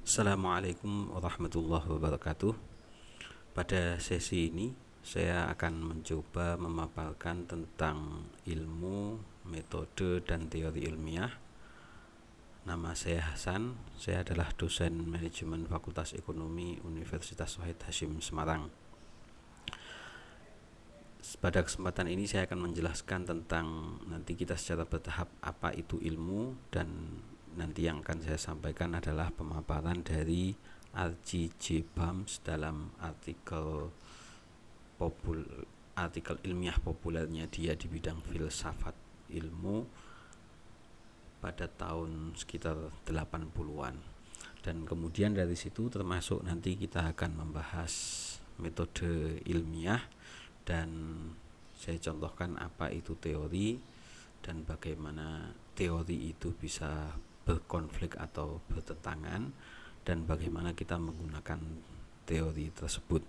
Assalamualaikum warahmatullahi wabarakatuh. Pada sesi ini saya akan mencoba memaparkan tentang ilmu, metode, dan teori ilmiah. Nama saya Hasan, saya adalah dosen manajemen Fakultas Ekonomi Universitas Wahid Hasyim Semarang. Pada kesempatan ini saya akan menjelaskan tentang nanti kita secara bertahap apa itu ilmu, dan nanti yang akan saya sampaikan adalah pemaparan dari R.J. Bams dalam artikel ilmiah populernya dia di bidang filsafat ilmu pada tahun sekitar 80-an. Dan kemudian dari situ termasuk nanti kita akan membahas metode ilmiah, dan saya contohkan apa itu teori dan bagaimana teori itu bisa berkonflik atau bertentangan, dan bagaimana kita menggunakan teori tersebut.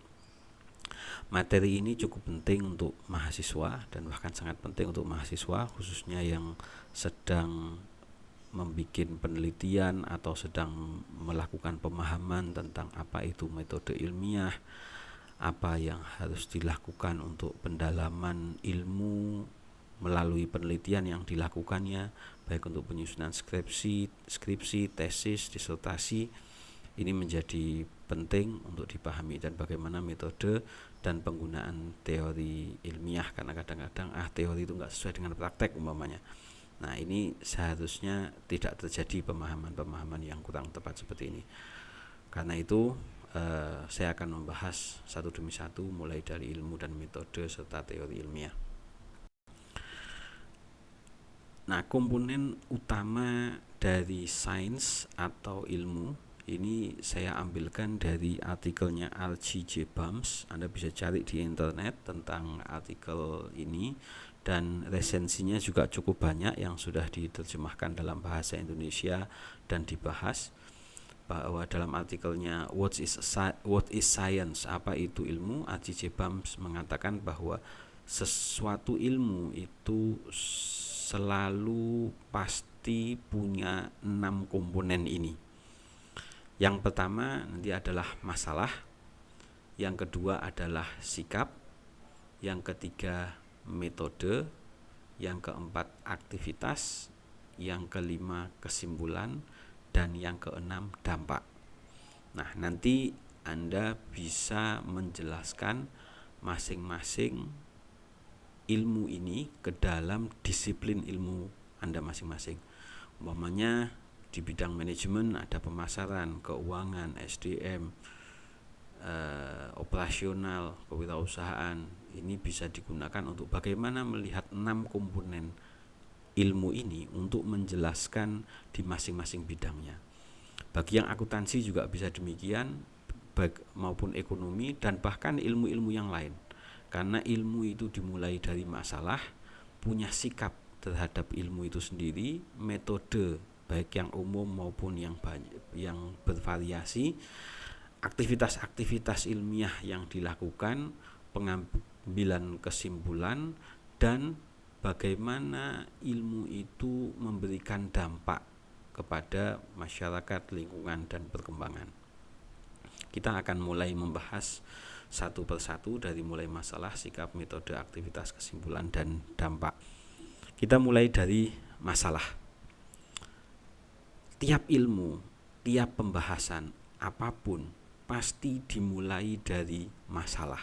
Materi ini cukup penting untuk mahasiswa dan bahkan sangat penting untuk mahasiswa khususnya yang sedang membuat penelitian atau sedang melakukan pemahaman tentang apa itu metode ilmiah, apa yang harus dilakukan untuk pendalaman ilmu melalui penelitian yang dilakukannya, baik untuk penyusunan skripsi, tesis, disertasi. Ini menjadi penting untuk dipahami, dan bagaimana metode dan penggunaan teori ilmiah, karena kadang-kadang teori itu nggak sesuai dengan praktek umpamanya. Nah, ini seharusnya tidak terjadi pemahaman-pemahaman yang kurang tepat seperti ini. Karena itu saya akan membahas satu demi satu mulai dari ilmu dan metode serta teori ilmiah. Nah, komponen utama dari sains atau ilmu ini saya ambilkan dari artikelnya R.J. Bams. Anda bisa cari di internet tentang artikel ini, dan resensinya juga cukup banyak yang sudah diterjemahkan dalam bahasa Indonesia dan dibahas. Bahwa dalam artikelnya What is Science? Apa itu ilmu? R.J. Bams mengatakan bahwa sesuatu ilmu itu selalu pasti punya 6 komponen ini. Yang pertama nanti adalah masalah, yang kedua adalah sikap, yang ketiga metode, yang keempat aktivitas, yang kelima kesimpulan, dan yang keenam dampak. Nah, nanti Anda bisa menjelaskan masing-masing ilmu ini ke dalam disiplin ilmu Anda masing-masing. Umpamanya di bidang manajemen ada pemasaran, keuangan, SDM, operasional, kewirausahaan. Ini bisa digunakan untuk bagaimana melihat 6 komponen ilmu ini untuk menjelaskan di masing-masing bidangnya. Bagi yang akuntansi juga bisa demikian, maupun ekonomi dan bahkan ilmu-ilmu yang lain. Karena ilmu itu dimulai dari masalah, punya sikap terhadap ilmu itu sendiri, metode baik yang umum maupun yang bervariasi, aktivitas-aktivitas ilmiah yang dilakukan, pengambilan kesimpulan, dan bagaimana ilmu itu memberikan dampak kepada masyarakat, lingkungan, dan perkembangan. Kita akan mulai membahas satu persatu dari mulai masalah, sikap, metode, aktivitas, kesimpulan, dan dampak. Kita mulai dari masalah. Tiap ilmu, tiap pembahasan apapun pasti dimulai dari masalah.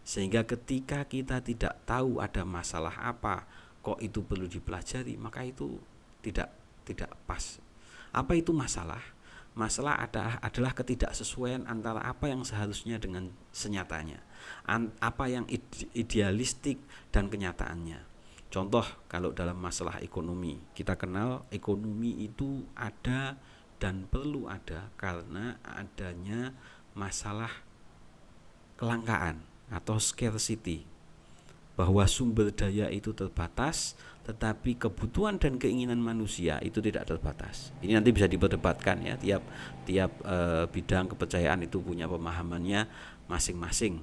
Sehingga ketika kita tidak tahu ada masalah apa, kok itu perlu dipelajari, maka itu tidak pas. Apa itu masalah? Masalah adalah ketidaksesuaian antara apa yang seharusnya dengan senyatanya, apa yang idealistik dan kenyataannya. Contoh, kalau dalam masalah ekonomi, kita kenal ekonomi itu ada dan perlu ada karena adanya masalah kelangkaan atau scarcity, bahwa sumber daya itu terbatas, tetapi kebutuhan dan keinginan manusia itu tidak terbatas. Ini nanti bisa diperdebatkan ya, tiap bidang kepercayaan itu punya pemahamannya masing-masing.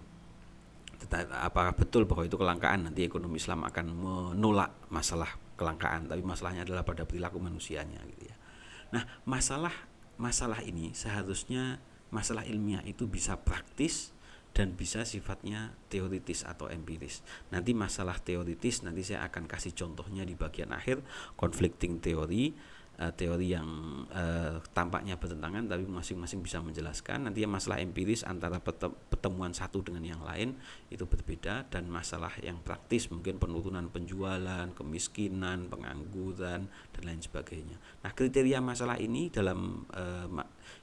Apakah betul bahwa itu kelangkaan? Nanti ekonomi Islam akan menolak masalah kelangkaan, tapi masalahnya adalah pada perilaku manusianya gitu ya. Nah, masalah ini seharusnya masalah ilmiah itu bisa praktis dan bisa sifatnya teoritis atau empiris. Nanti masalah teoritis nanti saya akan kasih contohnya di bagian akhir, conflicting teori, teori yang tampaknya bertentangan tapi masing-masing bisa menjelaskan. Nanti masalah empiris antara pertemuan satu dengan yang lain itu berbeda, dan masalah yang praktis mungkin penurunan penjualan, kemiskinan, pengangguran dan lain sebagainya. Nah, kriteria masalah ini dalam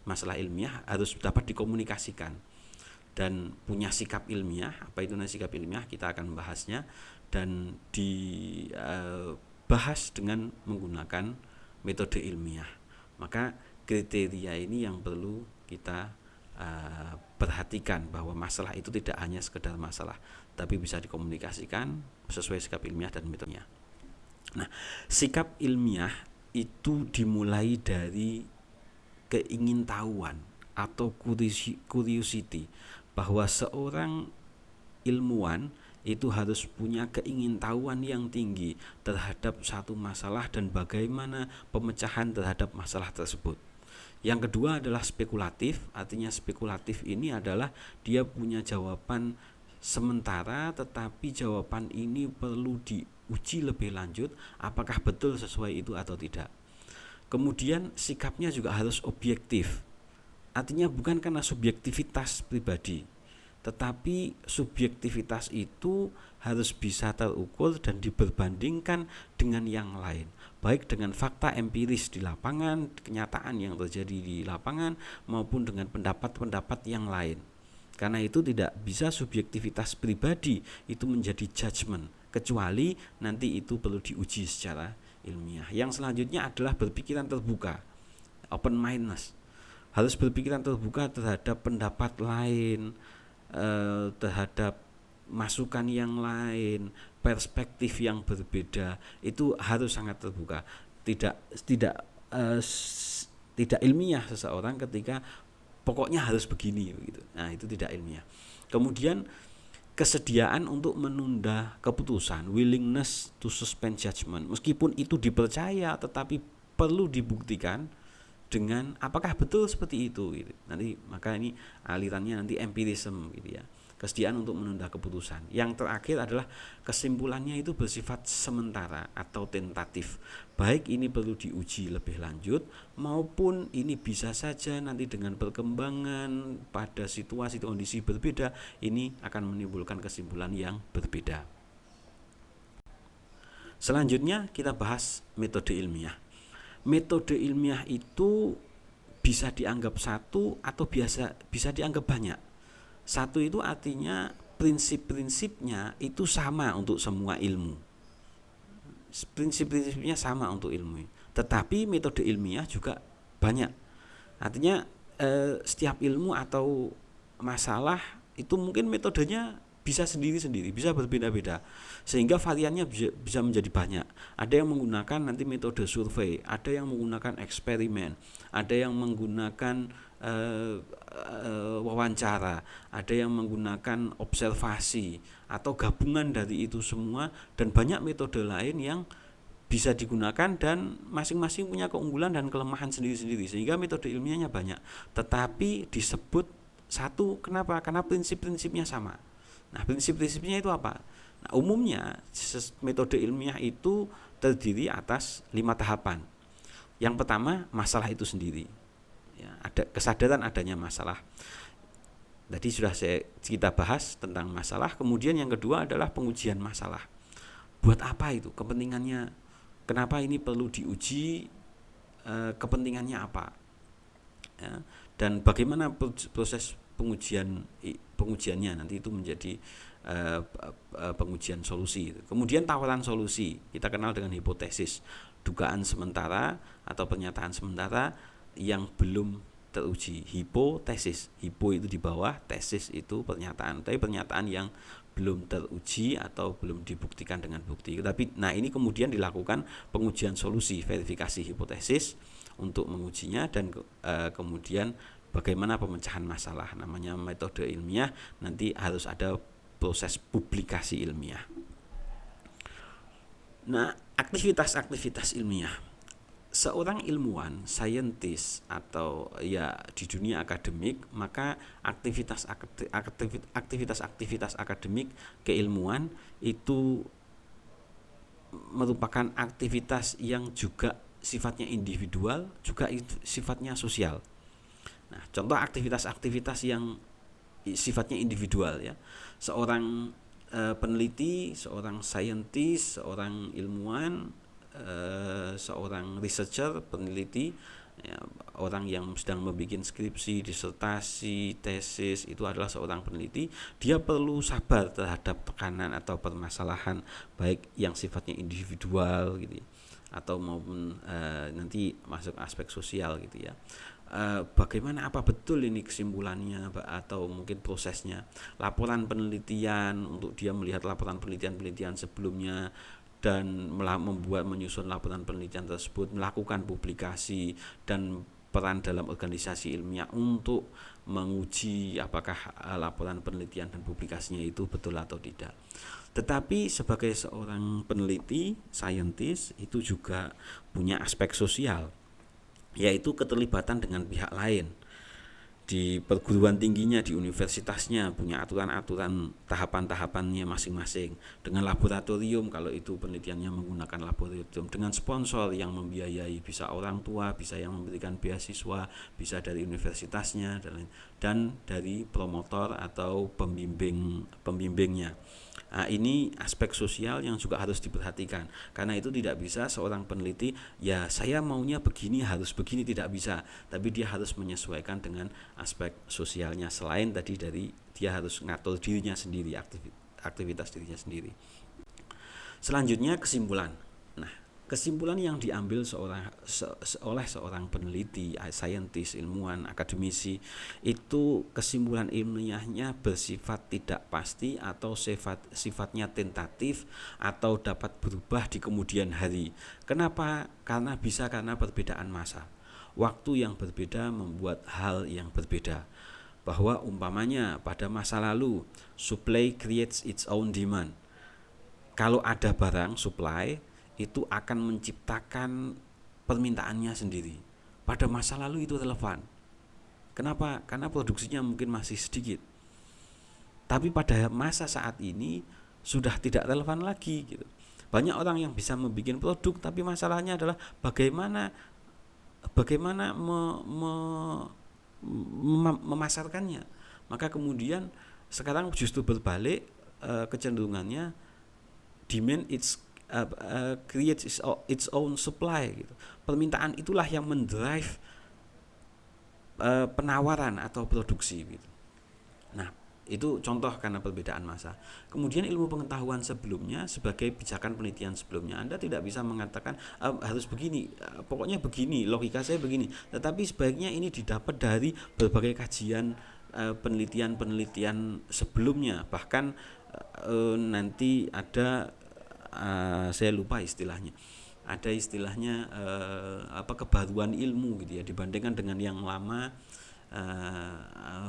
masalah ilmiah harus dapat dikomunikasikan dan punya sikap ilmiah. Apa itu sikap ilmiah? Kita akan membahasnya dan dibahas dengan menggunakan metode ilmiah. Maka kriteria ini yang perlu kita perhatikan, bahwa masalah itu tidak hanya sekedar masalah, tapi bisa dikomunikasikan sesuai sikap ilmiah dan metodenya. Nah, sikap ilmiah itu dimulai dari keingintahuan atau curiosity, bahwa seorang ilmuwan itu harus punya keingintahuan yang tinggi terhadap satu masalah dan bagaimana pemecahan terhadap masalah tersebut. Yang kedua adalah spekulatif, artinya spekulatif ini adalah dia punya jawaban sementara, tetapi jawaban ini perlu diuji lebih lanjut apakah betul sesuai itu atau tidak. Kemudian sikapnya juga harus objektif, artinya bukan karena subjektivitas pribadi, tetapi subjektivitas itu harus bisa terukur dan diperbandingkan dengan yang lain, baik dengan fakta empiris di lapangan, kenyataan yang terjadi di lapangan, maupun dengan pendapat-pendapat yang lain. Karena itu tidak bisa subjektivitas pribadi itu menjadi judgement, kecuali nanti itu perlu diuji secara ilmiah. Yang selanjutnya adalah berpikiran terbuka, open mindedness. Harus berpikiran terbuka terhadap pendapat lain, terhadap masukan yang lain, perspektif yang berbeda, itu harus sangat terbuka. Tidak ilmiah seseorang ketika pokoknya harus begini begitu. Nah, itu tidak ilmiah. Kemudian kesediaan untuk menunda keputusan, willingness to suspend judgment, meskipun itu dipercaya tetapi perlu dibuktikan dengan apakah betul seperti itu gitu. Nanti maka ini alirannya nanti empirisme gitu ya. Kesediaan untuk menunda keputusan. Yang terakhir adalah kesimpulannya itu bersifat sementara atau tentatif. Baik ini perlu diuji lebih lanjut maupun ini bisa saja nanti dengan perkembangan pada situasi kondisi berbeda ini akan menimbulkan kesimpulan yang berbeda. Selanjutnya kita bahas metode ilmiah. Metode ilmiah itu bisa dianggap satu atau bisa dianggap banyak. Satu itu artinya prinsip-prinsipnya itu sama untuk semua ilmu. Prinsip-prinsipnya sama untuk ilmu. Tetapi metode ilmiah juga banyak. Artinya setiap ilmu atau masalah itu mungkin metodenya bisa sendiri-sendiri, bisa berbeda-beda, sehingga variannya bisa menjadi banyak. Ada yang menggunakan nanti metode survei, ada yang menggunakan eksperimen, ada yang menggunakan wawancara, ada yang menggunakan observasi, atau gabungan dari itu semua, dan banyak metode lain yang bisa digunakan dan masing-masing punya keunggulan dan kelemahan sendiri-sendiri, sehingga metode ilmiahnya banyak, tetapi disebut satu. Kenapa? Karena prinsip-prinsipnya sama. Nah, prinsip-prinsipnya itu apa? Nah, umumnya metode ilmiah itu terdiri atas 5 tahapan. Yang pertama, masalah itu sendiri. Ya, ada kesadaran adanya masalah. Tadi sudah kita bahas tentang masalah. Kemudian yang kedua adalah pengujian masalah. Buat apa itu? Kepentingannya? Kenapa ini perlu diuji? Kepentingannya apa? Ya, dan bagaimana proses pengujiannya, nanti itu menjadi pengujian solusi. Kemudian tawaran solusi, kita kenal dengan hipotesis, dugaan sementara atau pernyataan sementara yang belum teruji. Hipotesis, hipo itu di bawah, tesis itu pernyataan, tapi pernyataan yang belum teruji atau belum dibuktikan dengan bukti. Tapi nah, ini kemudian dilakukan pengujian solusi, verifikasi hipotesis untuk mengujinya, dan kemudian bagaimana pemecahan masalah, namanya metode ilmiah. Nanti harus ada proses publikasi ilmiah. Nah, aktivitas-aktivitas ilmiah. seorang ilmuwan, saintis atau ya di dunia akademik, maka aktivitas akademik keilmuan itu merupakan aktivitas yang juga sifatnya individual, juga sifatnya sosial. Nah, contoh aktivitas-aktivitas yang sifatnya individual ya. Seorang peneliti, seorang saintis, seorang ilmuwan, seorang researcher, peneliti, ya, orang yang sedang membuat skripsi, disertasi, tesis, itu adalah seorang peneliti. Dia perlu sabar terhadap tekanan atau permasalahan baik yang sifatnya individual gitu ya, atau maupun nanti masuk aspek sosial gitu ya. Bagaimana, apa betul ini kesimpulannya atau mungkin prosesnya, laporan penelitian, untuk dia melihat laporan penelitian sebelumnya dan menyusun laporan penelitian tersebut, melakukan publikasi, dan peran dalam organisasi ilmiah untuk menguji apakah laporan penelitian dan publikasinya itu betul atau tidak. Tetapi sebagai seorang peneliti, saintis, itu juga punya aspek sosial, yaitu keterlibatan dengan pihak lain. Di perguruan tingginya, di universitasnya punya aturan-aturan tahapan-tahapannya masing-masing, dengan laboratorium kalau itu penelitiannya menggunakan laboratorium, dengan sponsor yang membiayai, bisa orang tua, bisa yang memberikan beasiswa, bisa dari universitasnya, dan dari promotor atau pembimbingnya. Nah, ini aspek sosial yang juga harus diperhatikan. Karena itu tidak bisa seorang peneliti, ya saya maunya begini, harus begini, tidak bisa. Tapi dia harus menyesuaikan dengan aspek sosialnya. Selain tadi dari dia harus ngatur dirinya sendiri, aktivitas dirinya sendiri. Selanjutnya kesimpulan. Nah, kesimpulan yang diambil oleh seorang peneliti, saintis, ilmuwan, akademisi, itu kesimpulan ilmiahnya bersifat tidak pasti atau sifatnya tentatif atau dapat berubah di kemudian hari. Kenapa? Karena perbedaan masa. Waktu yang berbeda membuat hal yang berbeda. Bahwa umpamanya pada masa lalu, supply creates its own demand. Kalau ada barang, supply itu akan menciptakan permintaannya sendiri. Pada masa lalu itu relevan. Kenapa? Karena produksinya mungkin masih sedikit. Tapi pada masa saat ini sudah tidak relevan lagi gitu. Banyak orang yang bisa membuat produk, tapi masalahnya adalah bagaimana memasarkannya. Maka kemudian sekarang justru berbalik, kecenderungannya demand creates its own supply gitu. Permintaan itulah yang mendrive penawaran atau produksi gitu. Nah, itu contoh karena perbedaan masa. Kemudian ilmu pengetahuan sebelumnya, sebagai pijakan penelitian sebelumnya, Anda tidak bisa mengatakan harus begini, pokoknya begini, logika saya begini. Tetapi sebaiknya ini didapat dari berbagai kajian penelitian sebelumnya. Bahkan nanti ada saya lupa istilahnya. Ada istilahnya kebaruan ilmu gitu ya, dibandingkan dengan yang lama,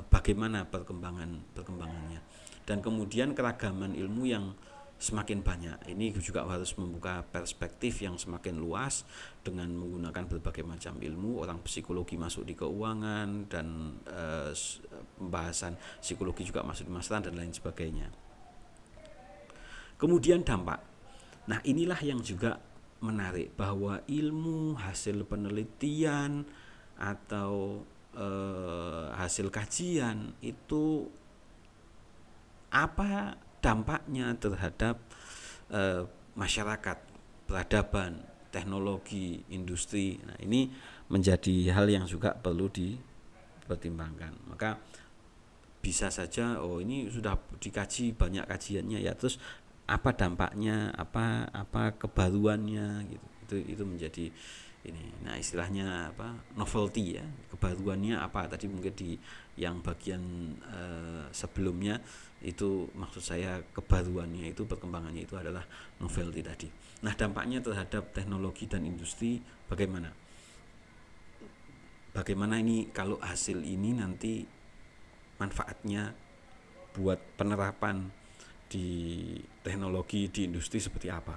bagaimana perkembangannya. Dan kemudian keragaman ilmu yang semakin banyak. Ini juga harus membuka perspektif yang semakin luas dengan menggunakan berbagai macam ilmu. Orang psikologi masuk di keuangan, dan pembahasan psikologi juga masuk di masalah dan lain sebagainya. Kemudian dampak. Nah, inilah yang juga menarik, bahwa ilmu hasil penelitian atau hasil kajian itu apa dampaknya terhadap masyarakat, peradaban, teknologi, industri. Nah, ini menjadi hal yang juga perlu dipertimbangkan. Maka bisa saja ini sudah dikaji banyak kajiannya ya, terus apa dampaknya, apa kebaruannya gitu. Itu menjadi ini. Nah, istilahnya novelty ya, kebaruannya apa tadi, mungkin di yang bagian sebelumnya itu maksud saya kebaruannya itu, perkembangannya itu adalah novelty tadi. Nah, dampaknya terhadap teknologi dan industri bagaimana ini kalau hasil ini nanti manfaatnya buat penerapan di teknologi, di industri seperti apa.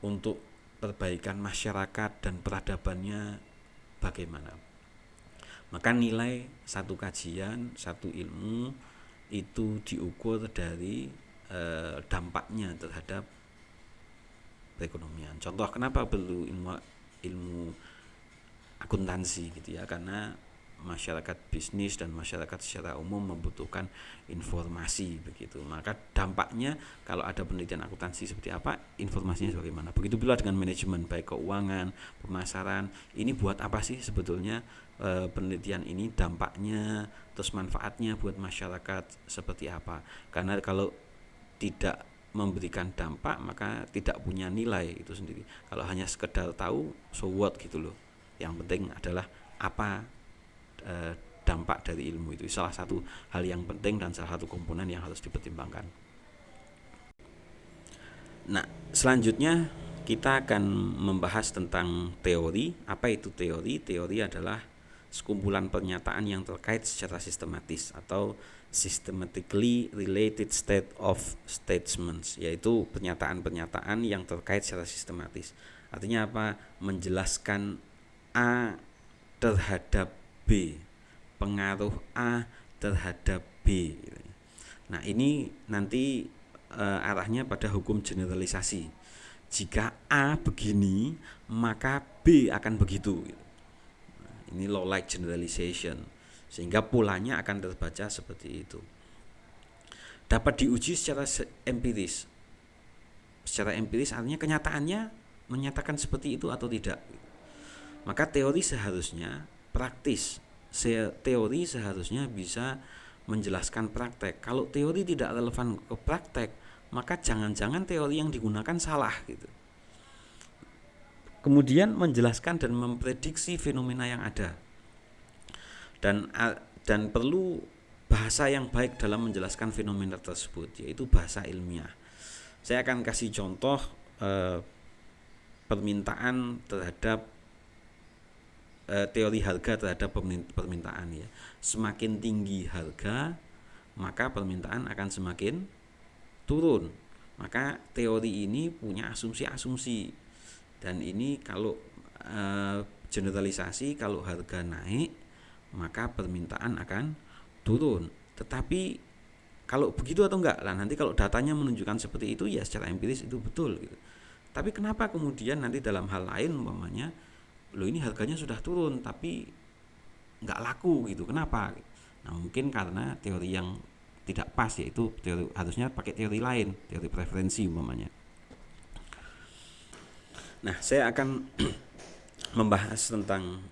Untuk perbaikan masyarakat dan peradabannya bagaimana. Maka nilai satu kajian, satu ilmu itu diukur dari dampaknya terhadap perekonomian. Contoh kenapa perlu ilmu akuntansi gitu ya, karena masyarakat bisnis dan masyarakat secara umum membutuhkan informasi begitu. Maka dampaknya kalau ada penelitian akuntansi seperti apa, informasinya bagaimana. Begitu pula dengan manajemen baik keuangan, pemasaran. Ini buat apa sih sebetulnya penelitian ini, dampaknya, terus manfaatnya buat masyarakat seperti apa. Karena kalau tidak memberikan dampak maka tidak punya nilai itu sendiri. Kalau hanya sekedar tahu, so what gitu loh. Yang penting adalah apa dampak dari ilmu itu. Salah satu hal yang penting dan salah satu komponen yang harus dipertimbangkan. Nah, selanjutnya kita akan membahas tentang teori. Apa itu teori? Teori adalah sekumpulan pernyataan yang terkait secara sistematis atau systematically related state of statements, yaitu pernyataan-pernyataan yang terkait secara sistematis. Artinya apa? Menjelaskan A terhadap B, pengaruh A terhadap B. Nah, ini nanti arahnya pada hukum generalisasi. Jika A begini, maka B akan begitu. Nah, ini law like generalization, sehingga polanya akan terbaca seperti itu. Dapat diuji secara empiris. Secara empiris artinya kenyataannya menyatakan seperti itu atau tidak. Maka teori seharusnya praktis. Teori seharusnya bisa menjelaskan praktek. Kalau teori tidak relevan ke praktek, maka jangan-jangan teori yang digunakan salah gitu. Kemudian menjelaskan dan memprediksi fenomena yang ada. Dan perlu bahasa yang baik dalam menjelaskan fenomena tersebut, yaitu bahasa ilmiah. Saya akan kasih contoh permintaan terhadap teori harga terhadap permintaan ya. Semakin tinggi harga, maka permintaan akan semakin turun. Maka teori ini punya asumsi-asumsi. Dan ini kalau generalisasi, kalau harga naik, maka permintaan akan turun. Tetapi kalau begitu atau enggak? Lah nanti kalau datanya menunjukkan seperti itu, ya secara empiris itu betul gitu. Tapi kenapa kemudian nanti dalam hal lain umpamanya, loh ini harganya sudah turun tapi nggak laku gitu, kenapa? Nah mungkin karena teori yang tidak pas, yaitu teori, harusnya pakai teori lain, teori preferensi umpamanya. Nah saya akan membahas tentang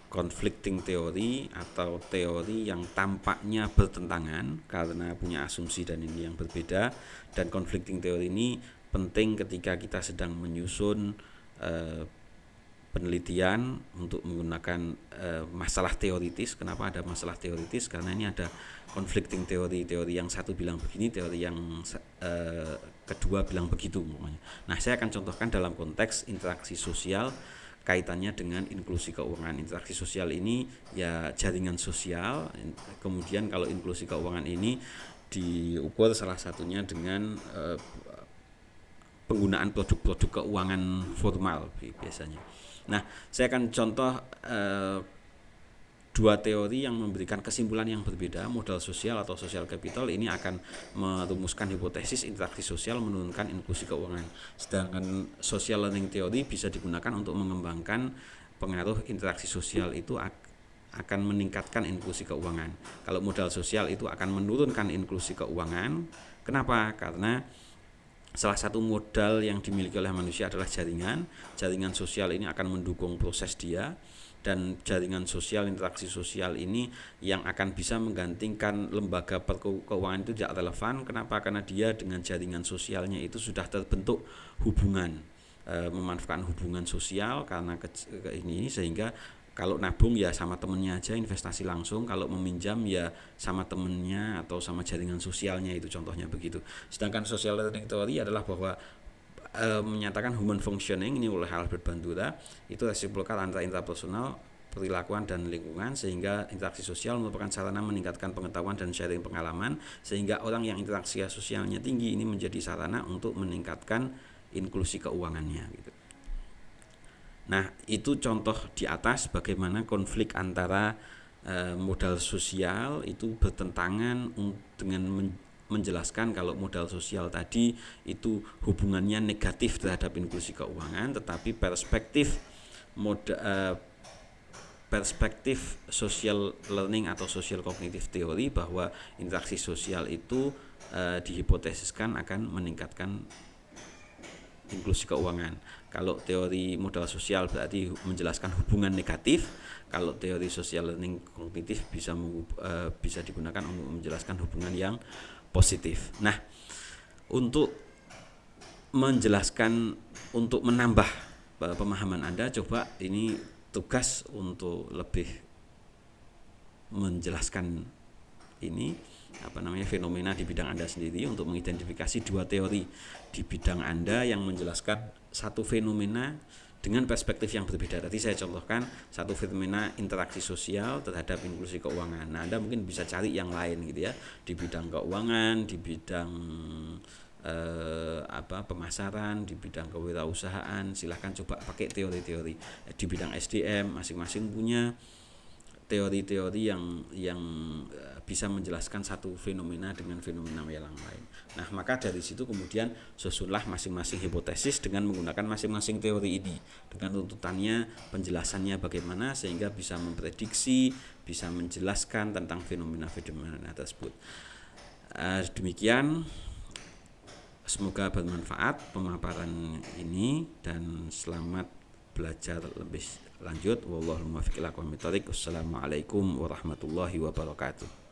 conflicting teori atau teori yang tampaknya bertentangan karena punya asumsi dan ini yang berbeda. Dan conflicting teori ini penting ketika kita sedang menyusun penelitian untuk menggunakan masalah teoritis. Kenapa ada masalah teoritis? Karena ini ada conflicting teori yang satu bilang begini, teori yang kedua bilang begitu. Nah, saya akan contohkan dalam konteks interaksi sosial kaitannya dengan inklusi keuangan. Interaksi sosial ini ya jaringan sosial. Kemudian kalau inklusi keuangan ini diukur salah satunya dengan penggunaan produk-produk keuangan formal biasanya. Nah, saya akan contoh dua teori yang memberikan kesimpulan yang berbeda. Modal sosial atau social capital ini akan merumuskan hipotesis interaksi sosial menurunkan inklusi keuangan. Sedangkan social learning theory bisa digunakan untuk mengembangkan pengaruh interaksi sosial itu akan meningkatkan inklusi keuangan. Kalau modal sosial itu akan menurunkan inklusi keuangan. Kenapa? Karena salah satu modal yang dimiliki oleh manusia adalah jaringan. Jaringan sosial ini akan mendukung proses dia, dan jaringan sosial, interaksi sosial ini yang akan bisa menggantikan lembaga keuangan itu tidak relevan. Kenapa? Karena dia dengan jaringan sosialnya itu sudah terbentuk hubungan, memanfaatkan hubungan sosial karena ini, sehingga kalau nabung ya sama temennya aja, investasi langsung. Kalau meminjam ya sama temennya atau sama jaringan sosialnya, itu contohnya begitu. Sedangkan social learning theory adalah bahwa menyatakan human functioning ini oleh Albert Bandura itu resiprokal antara intrapersonal, perilakuan dan lingkungan, sehingga interaksi sosial merupakan sarana meningkatkan pengetahuan dan sharing pengalaman, sehingga orang yang interaksi sosialnya tinggi ini menjadi sarana untuk meningkatkan inklusi keuangannya gitu. Nah, itu contoh di atas bagaimana konflik antara modal sosial itu bertentangan dengan menjelaskan kalau modal sosial tadi itu hubungannya negatif terhadap inklusi keuangan, tetapi perspektif social learning atau social cognitive theory bahwa interaksi sosial itu dihipotesiskan akan meningkatkan inklusi keuangan. Kalau teori modal sosial berarti menjelaskan hubungan negatif, kalau teori social learning kognitif bisa digunakan untuk menjelaskan hubungan yang positif. Nah, untuk menjelaskan, untuk menambah pemahaman Anda, coba ini tugas untuk lebih menjelaskan ini fenomena di bidang Anda sendiri, untuk mengidentifikasi dua teori di bidang Anda yang menjelaskan satu fenomena dengan perspektif yang berbeda. Tadi saya contohkan satu fenomena interaksi sosial terhadap inklusi keuangan. Nah, Anda mungkin bisa cari yang lain gitu ya, di bidang keuangan, di bidang pemasaran, di bidang kewirausahaan. Silahkan coba pakai teori-teori. Di bidang SDM masing-masing punya teori-teori yang bisa menjelaskan satu fenomena dengan fenomena yang lain. Nah, maka dari situ kemudian susunlah masing-masing hipotesis dengan menggunakan masing-masing teori ini, dengan tuntutannya, penjelasannya bagaimana sehingga bisa memprediksi, bisa menjelaskan tentang fenomena-fenomena tersebut. Demikian, semoga bermanfaat pemaparan ini dan selamat belajar lebih lanjut. Wallahul muwaffiq ila aqwamit thoriq. Wassalamualaikum warahmatullahi wabarakatuh.